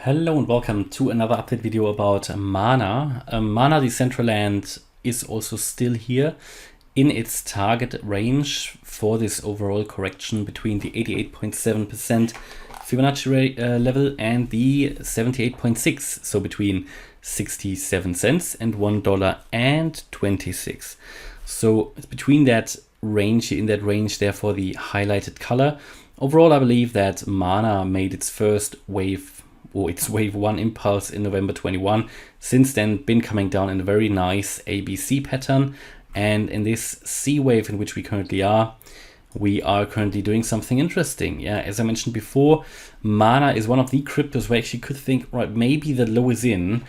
Hello and welcome to another update video about Mana. Mana Decentraland is also still here in its target range for this overall correction between the 88.7% Fibonacci level and the 78.6, so between 67 cents and $1.26. So it's between that range, in that range, therefore the highlighted color. Overall, I believe that Mana made its first wave, or its wave 1 impulse in November 21. Since then, been coming down in a very nice ABC pattern. And in this C wave in which we are currently doing something interesting. Yeah, as I mentioned before, Mana is one of the cryptos where I actually could think, right, maybe the low is in.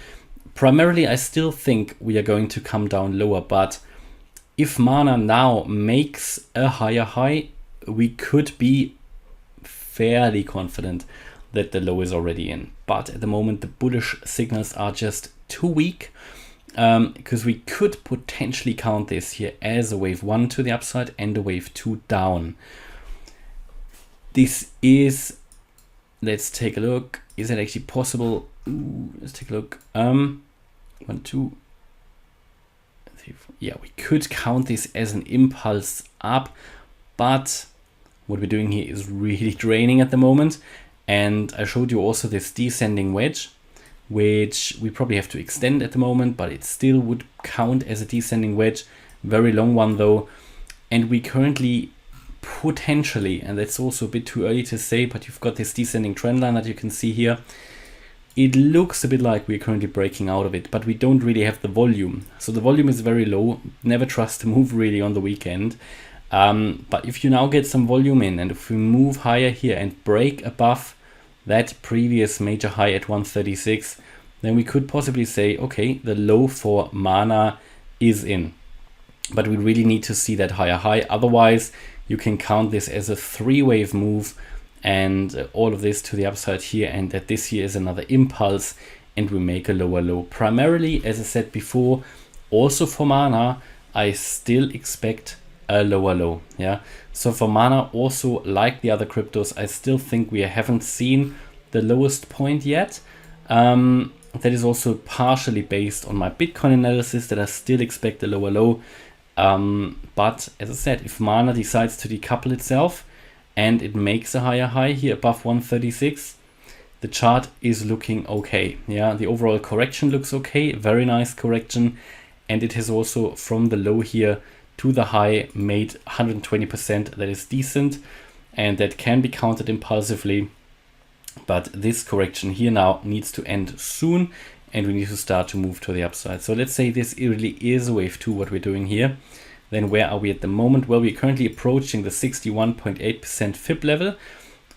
Primarily, I still think we are going to come down lower, but if Mana now makes a higher high, we could be fairly confident that the low is already in. But at the moment, the bullish signals are just too weak, because we could potentially count this here as a wave 1 to the upside and a wave 2 down. This is, let's take a look. Is it actually possible? Let's take a look. 1, 2, 3, 4. Yeah, we could count this as an impulse up, but what we're doing here is really draining at the moment. And I showed you also this descending wedge, which we probably have to extend at the moment, but it still would count as a descending wedge. Very long one though. And we currently potentially, and that's also a bit too early to say, but you've got this descending trend line that you can see here. It looks a bit like we're currently breaking out of it, but we don't really have the volume. So the volume is very low. Never trust to move really on the weekend. But if you now get some volume in, and if we move higher here and break above that previous major high at 136, then we could possibly say, okay, the low for Mana is in. But we really need to see that higher high. Otherwise, you can count this as a 3-wave move and all of this to the upside here, and that this here is another impulse and we make a lower low. Primarily, as I said before, also for Mana, I still expect a lower low. Yeah, so for Mana, also like the other cryptos, I still think we haven't seen the lowest point yet. That is also partially based on my Bitcoin analysis, that I still expect a lower low. But as I said, if Mana decides to decouple itself and it makes a higher high here above 136, the chart is looking okay. Yeah, the overall correction looks okay, very nice correction, and it has also from the low here to the high made 120%. That is decent, and that can be counted impulsively. But this correction here now needs to end soon, and we need to start to move to the upside. So let's say this really is a wave 2, what we're doing here. Then where are we at the moment? Well, we're currently approaching the 61.8% Fib level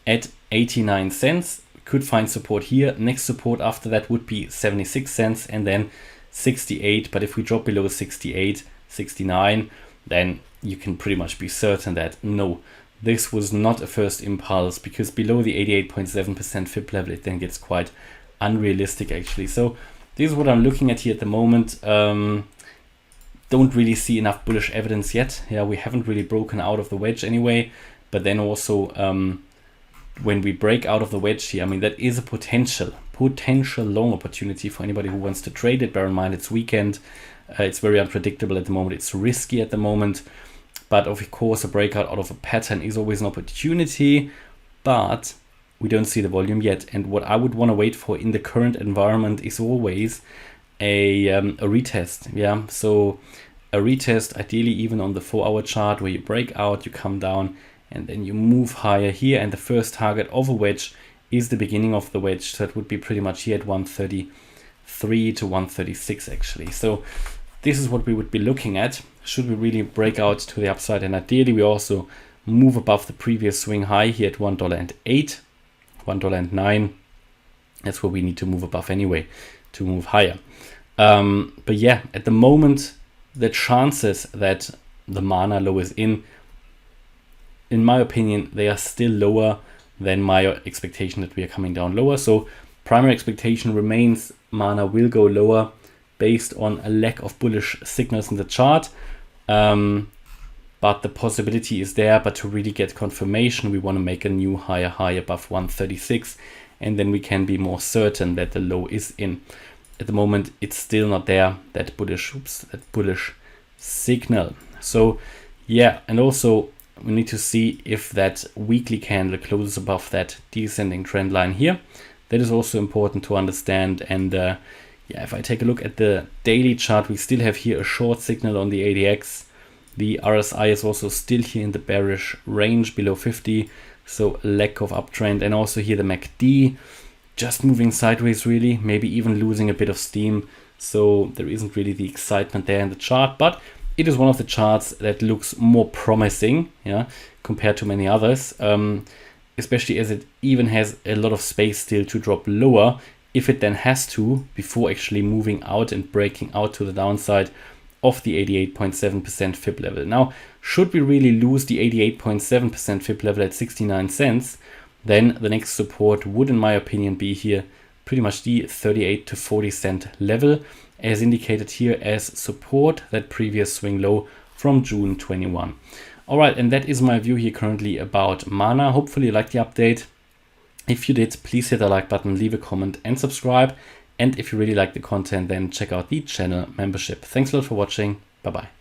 at 89 cents. We could find support here. Next support after that would be 76 cents and then 68. But if we drop below 68, 69, then you can pretty much be certain that no, this was not a first impulse, because below the 88.7% Fib level, it then gets quite unrealistic actually. So this is what I'm looking at here at the moment. Don't really see enough bullish evidence yet. Yeah, we haven't really broken out of the wedge anyway. But then also when we break out of the wedge here, I mean, that is a potential long opportunity for anybody who wants to trade it. Bear in mind, it's weekend. It's very unpredictable at the moment. It's risky at the moment. But of course, a breakout out of a pattern is always an opportunity. But we don't see the volume yet. And what I would want to wait for in the current environment is always a retest. Yeah, so a retest, ideally even on the 4-hour chart, where you break out, you come down, and then you move higher here. And the first target of a wedge is the beginning of the wedge. So that would be pretty much here at 133 to 136 actually. So this is what we would be looking at should we really break out to the upside. And ideally we also move above the previous swing high here at $1.08, $1.09. That's what we need to move above anyway to move higher. But yeah, at the moment, the chances that the Mana low is in my opinion, they are still lower than my expectation that we are coming down lower. So primary expectation remains Mana will go lower based on a lack of bullish signals in the chart. But the possibility is there. But to really get confirmation, we want to make a new higher high above 136. and then we can be more certain that the low is in. At the moment, it's still not there, that bullish signal. So yeah, and also we need to see if that weekly candle closes above that descending trend line here. That is also important to understand. And yeah, if I take a look at the daily chart, we still have here a short signal on the ADX. The RSI is also still here in the bearish range below 50, so lack of uptrend. And also here the MACD just moving sideways, really, maybe even losing a bit of steam. So there isn't really the excitement there in the chart, but it is one of the charts that looks more promising, yeah, compared to many others, especially as it even has a lot of space still to drop lower if it then has to, before actually moving out and breaking out to the downside of the 88.7% Fib level. Now, should we really lose the 88.7% Fib level at 69 cents, then the next support would, in my opinion, be here pretty much the 38 to 40 cent level, as indicated here as support, that previous swing low from June 21. All right, and that is my view here currently about Mana. Hopefully you liked the update. If you did, please hit the like button, leave a comment and subscribe. And if you really like the content, then check out the channel membership. Thanks a lot for watching. Bye-bye.